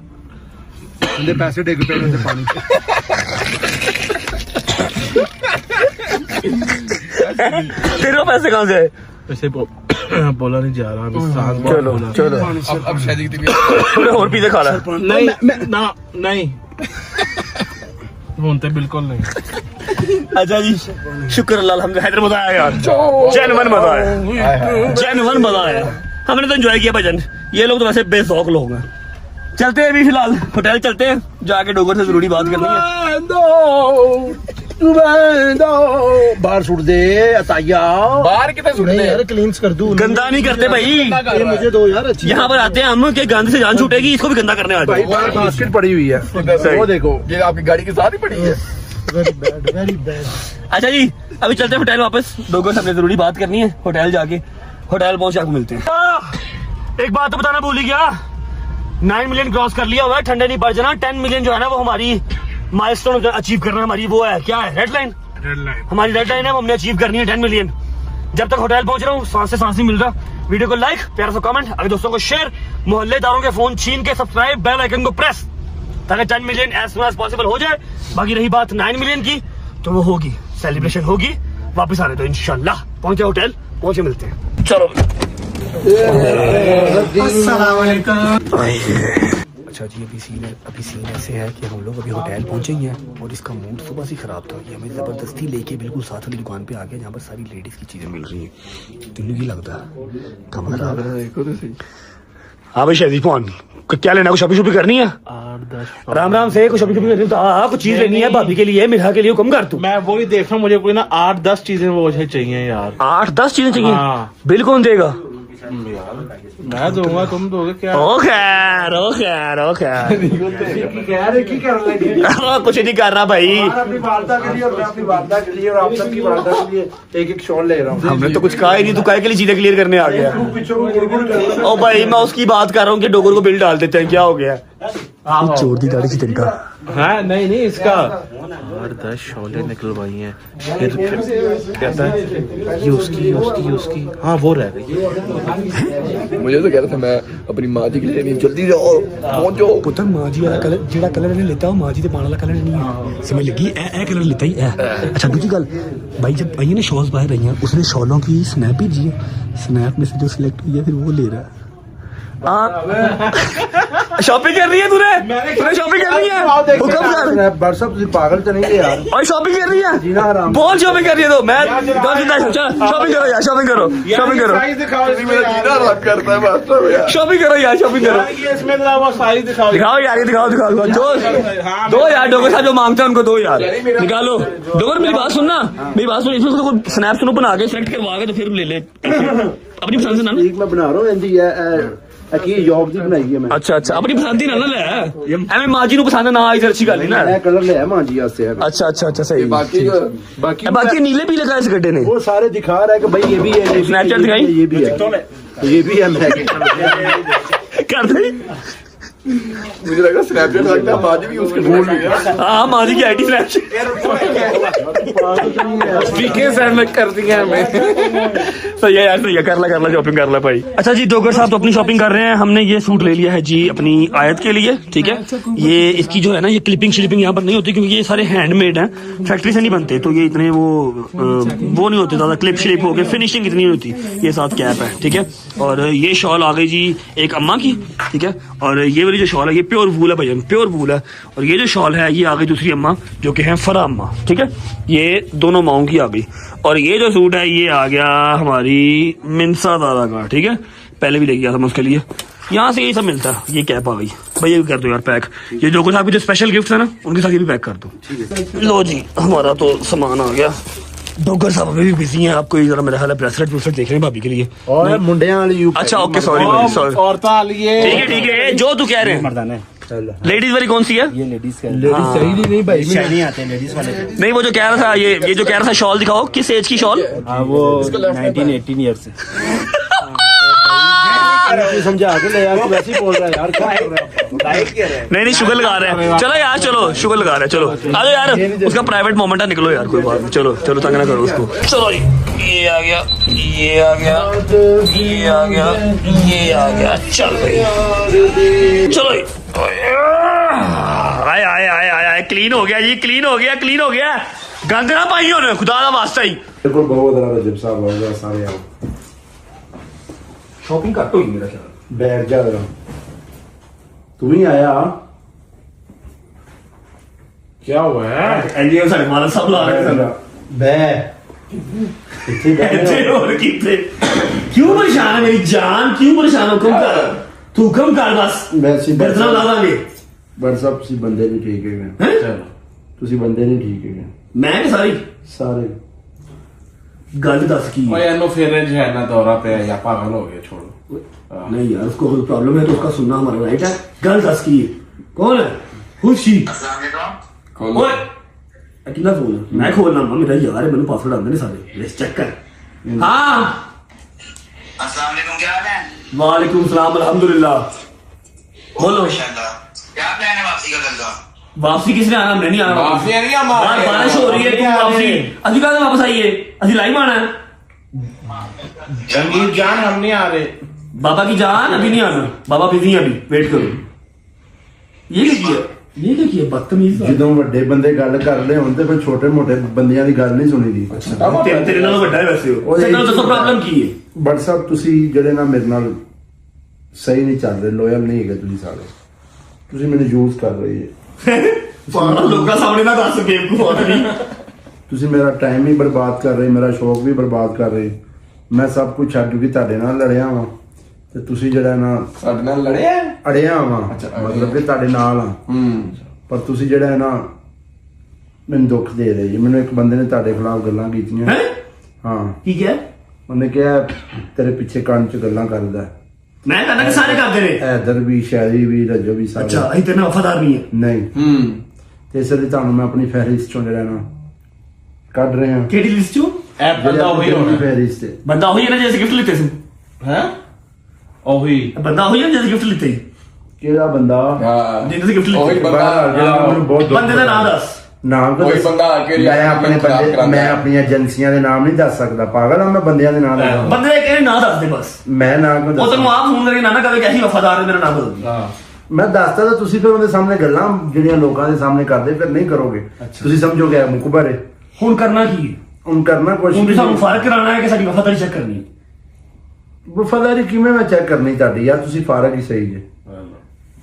इनके पैसे डिग पे पानी तेरे पैसे कहाँ से? वैसे बोला नहीं जा रहा, अभी सांस बहुत चलो बोला। चलो अब शायद की तबीयत और पिज़्ज़ा खा ला। नहीं ना नहीं बोलते बिल्कुल नहीं। अच्छा जी, शुक्र अल्लाह अल्हम्दुलिल्लाह। हैदर मजा आया यार, जेन्युइन मजा आया, जेन्युइन मजा आया। हमने तो एंजॉय किया भाईजान। ये लोग तो वैसे बेशौक लोग हैं। चलते हैं अभी फिलहाल होटल चलते हैं, जाके डोगर से जरूरी बात करनी है। बाहर सुट दे अताया। बाहर कितने नहीं सुनते यार क्लींस कर दूं। गंदा नहीं करते भाई, ये मुझे दो यार अच्छी। यहाँ पर आते हैं हम कि गंद से जान छूटेगी, इसको भी गंदा करने आ भाई जाओ। बाहर बास्केट पड़ी हुई है, वो देखो। ये आपकी गाड़ी के साथ ही पड़ी है। Very bad very bad. अच्छा जी, अभी चलते हैं होटल वापस। डोगर से हमने जरूरी बात करनी है, होटल जाके होटल पहुंच जाकर मिलते हैं। एक बात तो बताना भूल ही गया, 9 मिलियन क्रॉस कर लिया हुआ है, ठंडे नहीं पड़ जाना। 10 मिलियन जो है ना वो हमारी माइलस्टोन अचीव करना, हमारी वो है, क्या है, रेड लाइन। हमारी रेड लाइन है, वो हमने अचीव करनी है 10 मिलियन। जब तक होटल पहुंच रहा हूँ सांस से सांस नहीं मिल रहा। वीडियो को लाइक, प्यारा सा कमेंट, अगर दोस्तों को शेयर, मोहल्लेदारों के फोन छीन के सब्सक्राइब, बेल आइकन को प्रेस, ताकि 10 million as soon as possible हो जाए। बाकी रही बात 9 मिलियन की, तो वो होगी, सेलिब्रेशन होगी वापस आने तो इंशाल्लाह। पहुंचे होटल, पहुंचे मिलते हैं। चलो अच्छा जी, अभी सीन ऐसे है कि हम लोग अभी होटल पहुंचे ही हैं और इसका मूड सुबह से खराब था। ये हमें ज़बरदस्ती लेके बिल्कुल साथ वाली दुकान पे आ गया, जहाँ पर सारी लेडीज़ की चीज़ें मिल रही हैं। तुम्हें की लगता है कम खराब है? हाँ भाई शादी फोन क्या लेना, कुछ शॉपिंग करनी है? राम राम से कुछ शॉपिंग करनी है तो हाँ, कुछ चीज लेनी है भाभी के लिए, मिठा के लिए, कम कर तू। मैं वो ही देख रहा हूँ, मुझे कोई ना 8-10 चीजें वो चाहिए यार। 8-10 चीजें चाहिए? हाँ। बिल कौन देगा? मैं दूंगा, तुम दोगे क्या? ओ खैर ओ खैर ओ खैर कुछ नहीं कर रहा भाई, अपनी वालदा के लिए और मैं अपनी वालदा के लिए और आप सबकी वालदा के लिए एक शॉल ले रहा हूँ। हमने तो कुछ कहा ही नहीं, तू काहे के लिए चीजें क्लियर करने आ गया? ओ भाई मैं उसकी बात कर रहा हूँ कि डोगर को बिल डाल देते हैं, क्या हो गया? चोर दी गाड़ी चिकन का। हाँ नहीं इसका 8-10 शॉलें निकलवाई हैं, फिर कहता है ये उसकी हाँ वो रह गई। मुझे तो कह रहा था मैं अपनी माँ जी के लिए नहीं, जल्दी जाओ पहुंचो। पुत्र माँ जी वाला कलर जेड़ा कलर ने लेता माँ जी ते पाने वाला कलर नहीं है, समझ लगी? ए कलर लेता ही है। अच्छा दूसरी गल भाई, जब आई है ना शॉल्स बाहर आई हैं, उसने शॉलों की स्नैप भेजी है, स्नैप में से जो सिलेक्ट हुई है फिर वो ले रहा है। शॉपिंग कर रही है तूने शॉपिंग कर रही है? हुक्म कर। व्हाट्सएप से पागल तो नहीं है यार। और शॉपिंग कर रही है? जीना हराम। बोल शॉपिंग कर रही है तो मैं शॉपिंग करो यार, शॉपिंग करो साइज दिखाओ करता है वास्तव में। शॉपिंग करो यार, शॉपिंग करो। इसमें वो साइज दिखाओ यार, ये दिखाओ दो यार, डोगर साहब जो मांगते हैं उनको दो यार, निकालो। डोगर मेरी बात सुनना, मेरी बात सुन, इसमें स्नैप सुनो बना के सेलेक्ट करवा के तो फिर ले ले अपनी पसंद से ना। एक मैं बना रहा हूँ इंदी है जॉब दी बनाई है मैं। अच्छा अपनी पसंद ही ना ले एवं माँ जी को पसंद ना आई अच्छी गल ना। मैं कलर ले मां जी वास्ते। अच्छा सही। बाकी नीले पीले का इस गड्ढे ने वो सारे दिखा रहा है कि भाई ये भी है, स्नैपचैट दिखाई, ये भी है मैं कर दे। मुझे लगा स्नैपचैट लगता है माँ जी भी यूज करती है। हाँ माँ जी की आईडी स्नैपचैट कर दिया हमें। सही है यार, सही है, कर ला शॉपिंग कर ला भाई। अच्छा जी, डोगर साहब तो अपनी शॉपिंग कर रहे हैं। हमने ये सूट ले लिया है जी अपनी आयत के लिए, ठीक है। ये इसकी जो है ना ये क्लिपिंग शिलिपिंग यहाँ पर नहीं होती, क्योंकि ये सारे हैंडमेड हैं, फैक्ट्री से नहीं बनते, तो ये इतने वो नहीं होते ज्यादा, क्लिप शिलिप हो गए, फिनिशिंग इतनी नहीं होती। ये साथ कैप है, ठीक है। और ये शॉल आ गई जी एक अम्मा की, ठीक है। और ये वाली जो शॉल है ये प्योर वूल है भाई, प्योर वूल है। और ये जो शॉल है ये आ गई दूसरी अम्मा जो कि है फरा अम्मा, ठीक है। ये दोनों माओं की आ गई। और ये जो सूट है ये आ गया हमारी मिनसा दादा का, ठीक है। पहले भी ले गया था मैं उसके लिए, यहाँ से यही सब मिलता है। ये कैप आ गई भाई, ये भी कर दो यार पैक। ये जो कुछ आपके जो स्पेशल गिफ्ट है ना उनके साथ ये भी पैक कर दो। लो जी हमारा तो सामान आ गया। डोगर साहब अभी भी बिजी हैं, आपको जरा मेरा ख्याल है ब्रेसलेट ब्रेसलेट देख रहे हैं भाभी के लिए। और मुंडियां वाली अच्छा ओके सॉरी सॉरी, औरतां ठीक है जो तू कह रहे हैं। लेडीज वाली कौन सी है? ये लेडीज का लेडीज सही नहीं भाई, नहीं आते लेडीज वाले। नहीं वो जो कह रहा था ये जो कह रहा था शॉल दिखाओ, किस एज की शॉल? वो 19-18 ईयर्स से। समझा के ले यार, वैसे ही बोल रहा है यार, क्या कर रहा है? नहीं शुगर लगा रहे हैं। चलो यार चलो शुगर लगा रहे हैं, चलो आ जाओ यार, उसका प्राइवेट मोमेंट है, निकलो यार कोई बात नहीं। चलो तंग ना करो उसको। चलो ये आ गया ये आ गया ये आ गया ये आ गया, चल भाई चलो। आए क्लीन हो गया जी, क्लीन हो गया गंद ना पाई होने खुदा का वास्ता ही बिल्कुल बहुत बड़ा रजब साहब हो गया सारे आओ शॉपिंग घट होगी मेरा ख्याल बैठ जा जरा तू ही आया क्या हुआ है एनजीओ सारे मालक सब ला रहे हैं बै ऐसे और कितने क्यों परेशान है मेरी जान क्यों परेशान हो कम कर तू कम कर बस वैसे बर्तन ला लांगे बट सब सी बंदे नहीं ठीक है हैं चलो ਤੁਸੀਂ ਬੰਦੇ ਨਹੀਂ ਠੀਕ ਹੈਗੇ मैं कि सारी ਸਾਰੇ गल दस की ओए यानो फिर जो है ना दौरा पे या पागल हो गया छोड़ो नहीं यार उसको कोई प्रॉब्लम है तो उसका सुनना हमारा राइट है गल दस की है कौन है खुशी ओए कितना फोन है मैं खोलना मेरा यार है मैंने पासवर्ड आंदे ने सारे लेट्स चेक कर हां अस्सलाम वालेकुम, क्या हाल है? वालेकुम सलाम अल्हम्दुलिल्लाह बोलो माशाल्लाह। क्या प्लान है वापसी का कल का? वापसी किसने आना मैं नहीं आना वापसी नहीं हमारे। यार, बारिश हो रही है तुम वापसी अभी कहाँ से वापस आइए अभी लाइव आना है जंगीर जान हम नहीं आ रहे बाबा की जान अभी नहीं आना बाबा बिजी है अभी वेट करो ये क्या किया बदतमीज ਜਦੋਂ ਵੱਡੇ ਬੰਦੇ ਗੱਲ ਕਰਦੇ ਹੋਣ ਤੇ ਫਿਰ ਛੋਟੇ ਮੋਟੇ ਬੰਦਿਆਂ ਦੀ ਗੱਲ ਨਹੀਂ ਸੁਣੀਦੀ तेरे नालों बड़ा है वैसे हो तेरे नालों तो प्रॉब्लम की है ਬਟ ਸਾਹਿਬ ਤੁਸੀਂ ਜਿਹੜੇ ਨਾ ਮੇਰੇ ਨਾਲ ਸਹੀ ਨਹੀਂ ਚੱਲ ਰਹੇ ਲੋਇਲ ਨਹੀਂ ਹੈਗੇ ਤੁਸੀਂ ਸਾਰੇ ਤੁਸੀਂ ਮੈਨੂੰ ਯੂਜ਼ ਕਰ ਰਹੇ ਹੋ लोगों का सामने ना दस गेम को बात नहीं ਤੁਸੀਂ ਮੇਰਾ ਟਾਈਮ ਵੀ ਬਰਬਾਦ ਕਰ ਰਹੇ ਮੇਰਾ ਸ਼ੌਕ ਵੀ ਬਰਬਾਦ ਕਰ ਰਹੇ ਮੈਂ ਸਭ ਕੁਝ ਛੱਡ ਕੇ ਤੁਹਾਡੇ ਨਾਲ ਲੜਿਆ ਵਾਂ ਤੇ ਤੁਸੀਂ ਜਿਹੜਾ ਨਾ ਸਾਡੇ ਨਾਲ ਲੜਿਆ ਅੜਿਆ ਵਾਂ ਮਤਲਬ ਕਿ ਤੁਹਾਡੇ ਨਾਲ ਆ ਪਰ ਤੁਸੀਂ ਜਿਹੜਾ ਹੈ ਨਾ ਮੈਨੂੰ ਦੁੱਖ ਦੇ ਰਹੇ ਜੀ ਮੈਨੂੰ ਇੱਕ ਬੰਦੇ ਨੇ ਤੁਹਾਡੇ ਖਿਲਾਫ ਗੱਲਾਂ ਕੀਤੀਆਂ हैं ਹਾਂ ठीक है ਉਹਨੇ ਕਿਹਾ ਤੇਰੇ ਪਿੱਛੇ ਕੰਨ 'ਚ ਗੱਲਾਂ ਕਰਦਾ मैं कहना कि सारे कर दे रहे ਹੈਦਰ ਵੀ ਸ਼ਾਇਰੀ ਵੀ ਰਜੋ ਵੀ ਸਾਰੇ अच्छा अभी तेरे वफादार नहीं है ਨਹੀਂ ਤੇ ਇਸ ਲਈ ਤੁਹਾਨੂੰ ਮੈਂ ਆਪਣੀ ਫਹਿਰਿਸਤ ਚੋਂ ਜਿਹੜਾ ਨਾ ਕੱਢ ਰਿਹਾ केडी लिस्ट चो ऐ बंदा वही होना ਫਹਿਰਿਸਤ बंदा हुई है ना जैसे गिफ्ट लेते थे हैं ओही बंदा हुई है ना जैसे गिफ्ट लेते ही ਕਿਹੜਾ ਬੰਦਾ ਹਾਂ जिनसे गिफ्ट ਉਹੀ लेते ਬੰਦਾ ਜਿਹੜਾ ਮੈਨੂੰ ਬਹੁਤ ਦੁੱਖ बंदे का नाम दस ਨਾਮ ਉਹੀ ਬੰਦਾ ਆ ਕੇ ਮੈਂ ਆਪਣੇ ਖਰਾਬ ਬੰਦੇ ਕਰਾਂਦਾ। ਮੈਂ ਆਪਣੀਆਂ ਏਜੰਸੀਆਂ ਦੇ ਨਾਮ ਨਹੀਂ ਦੱਸ ਸਕਦਾ ਪਾਗਲ ਆ ਮੈਂ ਬੰਦਿਆਂ ਦੇ ਨਾਮ ਦੱਸਦਾ बंदे के ना दस दे बस ਮੈਂ ਨਾਮ ਕਿਉਂ वो तेन ਦੱਸਾਂ आप फोन करके ना कहे कि ऐसी वफादार है मेरा नाम बदल दिया ਮੈਂ ਦੱਸਦਾ ਤਾਂ ਤੁਸੀਂ ਫਿਰ ਉਹਦੇ ਸਾਹਮਣੇ ਗੱਲਾਂ ਜਿਹੜੀਆਂ ਲੋਕਾਂ ਦੇ ਸਾਹਮਣੇ ਕਰਦੇ ਫਿਰ ਨਹੀਂ ਕਰੋਗੇ ਤੁਸੀਂ ਸਮਝੋਗੇ ਇਹ ਮੁਕਬਰ ਹੈ ਹੁਣ ਕਰਨਾ ਕੀ ਹੈ ਹੁਣ ਕਰਨਾ ਕੁਛ ਹੁਣ ਵੀ ਸਾਨੂੰ ਫਰਕ ਕਰਾਣਾ ਹੈ ਕਿ ਸਾਡੀ ਵਫਾਦਾਰੀ ਚੈੱਕ ਕਰਨੀ ਹੈ ਵਫਾਦਾਰੀ ਕਿਵੇਂ ਮੈਂ ਚੈੱਕ ਕਰਨੀ ਤੁਹਾਡੀ ਯਾਰ ਤੁਸੀਂ ਫਾਰਗ ਹੀ ਸਹੀ ਜੇ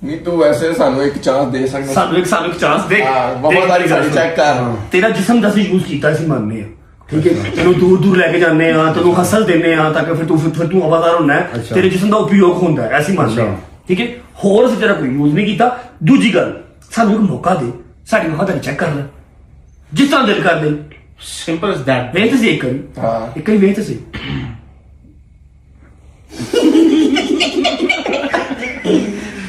ਨਹੀਂ ਤੂੰ ਵੈਸੇ ਸਾਨੂੰ ਇੱਕ ਚਾਂਸ ਦੇ ਸਕਦਾ ਸਾਨੂੰ ਇੱਕ ਚਾਂਸ ਦੇ ਹਾਂ ਵਫਾਦਾਰੀ ਸਾਡੀ ਚੈੱਕ ਕਰ ਤੇਰਾ ਜਿਸਮ ਦਾ ਅਸੀਂ ਯੂਜ਼ ਕੀਤਾ ਸੀ ਮੰਨਦੇ ਆ ਠੀਕ ਹੈ ਤੈਨੂੰ ਦੂਰ ਦੂਰ ਲੈ ਕੇ ਜਾਂਦੇ ਆ ਤੈਨੂੰ ਹਸਲ ਦਿੰਦੇ ਆ ਤਾਂ ਕਿ ਫਿਰ ਤੂੰ ਵਫਾਦਾਰ ਹੋਣਾ ਹੈ ਅੱਛਾ। ਤੇਰੇ ਜਿਸਮ ਦਾ ਉਪਯੋਗ ਹੁੰਦਾ ਹੈ ਐਸੀ ਮੰਨਦੇ ਆ ਅੱਛਾ। ਠੀਕ ਹੈ ਹੋਰ ਅਸੀਂ ਤੇਰਾ ਕੋਈ ਯੂਜ਼ ਨਹੀਂ ਕੀਤਾ ਦੂਜੀ ਗੱਲ ਸਾਨੂੰ ਇੱਕ ਮੌਕਾ ਦੇ ਸਾਡੀ ਵਫਾਦਾਰੀ ਚੈੱਕ ਕਰ ਲੈ ਜਿਸ ਤਰ੍ਹਾਂ ਦਿਲ ਕਰ ਦੇ सिंपल इज दैट ਵੇਖ ਤੁਸੀਂ ਇੱਕ ਵਾਰੀ ਹਾਂ ਇੱਕ ਵਾਰੀ ਵੇਖ ਤੁਸੀਂ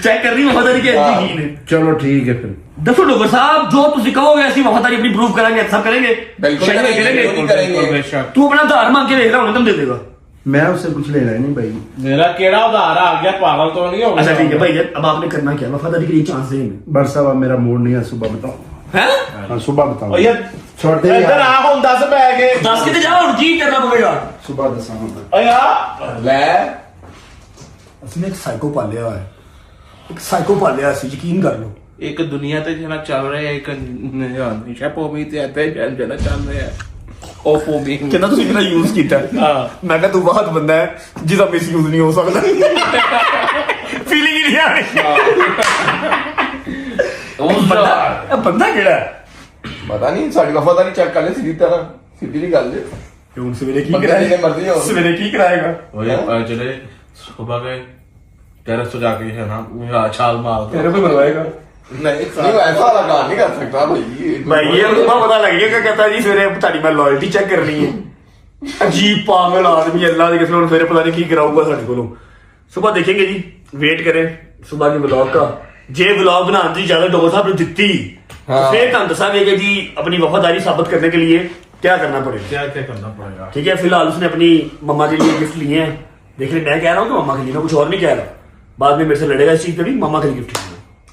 ਚੈੱਕ ਕਰਨੀ ਵਫਾਦਾਰੀ ਕੀ ਹੈ ਨੇ ਚਲੋ ਠੀਕ ਹੈ ਫਿਰ दसो डॉक्टर साहब जो तुम कहोगे ऐसी वफादारी अपनी प्रूव कराएंगे सब करेंगे बिल्कुल शायद करेंगे, क्यों नहीं करेंगे? तू अपना उधार मांग के देख रहा हूँ तुम दे देगा मैं उससे कुछ लेना ही नहीं भाई मेरा केड़ा उधार आ गया पागल तो नहीं हो गया अच्छा ठीक है भाई अब आपने करना क्या वफादारी के लिए चांस देंगे बट साहब अब मेरा मूड नहीं है सुबह बताओ हैं हाँ सुबह बताओ ओ यार छोड़ते ही इधर आ यार। हम 10 पै गए 10 के जाओ और जी करना पड़ेगा सुबह दसाऊंगा ओ यार ਲੈ असली एक साइको पालिया है एक साइको पालिया है यकीन कर लो एक दुनिया ते जना चल रहा है एक निशा पोमी ते आते जना चल रहा है ओ पोमी कितना ਤੁਸੀਂ ਕਿਹੜਾ ਯੂਜ਼ ਕੀਤਾ ਮੈਂ ਕਿਹਾ ਤੂੰ ਬਹੁਤ ਬੰਦਾ ਹੈ ਜਿਹਦਾ ਮਿਸਯੂਜ਼ ਨਹੀਂ ਹੋ ਸਕਦਾ ਫੀਲਿੰਗ ਹੀ ਨਹੀਂ ਆ ਰਹੀ ਇਹ ਬੰਦਾ ਕਿਹੜਾ ਹੈ ਪਤਾ ਨਹੀਂ ਸਾਡੀ ਵਫਾਦਾਰੀ ਚੈੱਕ ਕਰ ਲੈ ਸਿੱਧੀ ਤਰ੍ਹਾਂ ਸਿੱਧੀ ਦੀ ਗੱਲ ਜੇ ਤੇ ਹੁਣ ਸਵੇਰੇ ਕੀ ਬੰਦੇ ਜਿੰਨੇ ਮਰਜ਼ੀ ਕਰਾਏਗਾ ਹੋਣ। ਸਵੇਰੇ ਕੀ ਕਰਾਏਗਾ ओ यार चले सुबह गए टेरेस तो जाके है ना मेरा छाल मार दो तेरे को बनवाएगा ਨਹੀਂ ਨਹੀਂ ਐਸਾ ਵਾਲਾ ਕੰਮ ਨਹੀਂ ਕਰ ਸਕਦਾ ਭਾਈ भाई ये तो पता लग गया क्या कहता है जी सवेरे ਤੁਹਾਡੀ मैं लॉयल्टी चेक करनी है अजीब पागल आदमी अल्लाह के कसम सवेरे पता नहीं की कराऊंगा साडे कोलों सुबह देखेंगे जी वेट करें सुबह के व्लॉग का जे व्लॉग बनाने की इजाजत डॉक्टर साहब ने ਦਿੱਤੀ फिर ਤੁਹਾਨੂੰ ਦੱਸਾਂਗੇ जी अपनी वफादारी साबित करने के लिए क्या करना पड़ेगा क्या क्या करना पड़ेगा ठीक है फिलहाल उसने अपनी मम्मा के लिए गिफ्ट लिए हैं देख रहे मैं कह रहा हूँ कि मम्मा के लिए मैं कुछ और नहीं कह रहा बाद में मेरे से लड़ेगा इस चीज पे भी मम्मा के लिए गिफ्ट लिए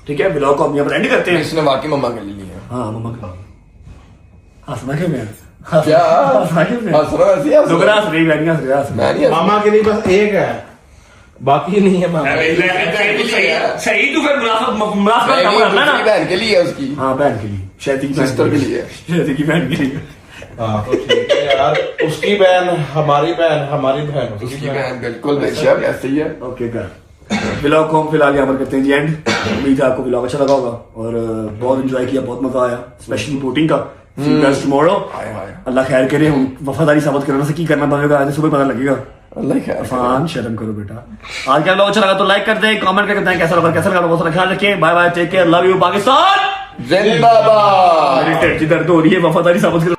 ठीक है व्लॉग को हम यहाँ पर एंड करते हैं इसने वाकई मम्मा के लिए लिया हाँ मम्मा के हंसना क्यों मैं क्या हंसना क्यों मैं हंस रहा है ऐसे ही हंस लोग रहा है। हंस रही मैं नहीं हंस रहा हंस रहा मैं नहीं हंस मामा के लिए बस एक है बाकी नहीं है मामा। सही तू फिर मुनाफा काम करना ना। बहन के लिए है उसकी, हाँ बहन के लिए, शहदी की सिस्टर के लिए, शहदी की बहन के लिए। हाँ तो ठीक है यार, उसकी बहन हमारी बहन, हमारी बहन उसकी बहन, बिल्कुल बेशक ऐसे ही है। ओके कर व्लॉग को हम फिलहाल यहाँ पर करते हैं जी एंड। उम्मीद है आपको व्लॉग अच्छा लगा होगा और बहुत एंजॉय किया, बहुत मजा आया, स्पेशली बोटिंग का। टुमारो अल्लाह खैर करे, हम वफादारी साबित करने से की करना पड़ेगा, आज सुबह पता लगेगा। अल्लाह खैर। अफान शर्म करो बेटा। आज क्या व्लॉग अच्छा लगा तो लाइक कर दें, कमेंट करके बताएं कैसा लगा, कैसा लगा। बहुत सारा ख्याल रखिए, bye bye, take care, love you Pakistan जिंदाबाद। दर्द हो रही है, वफादारी साबित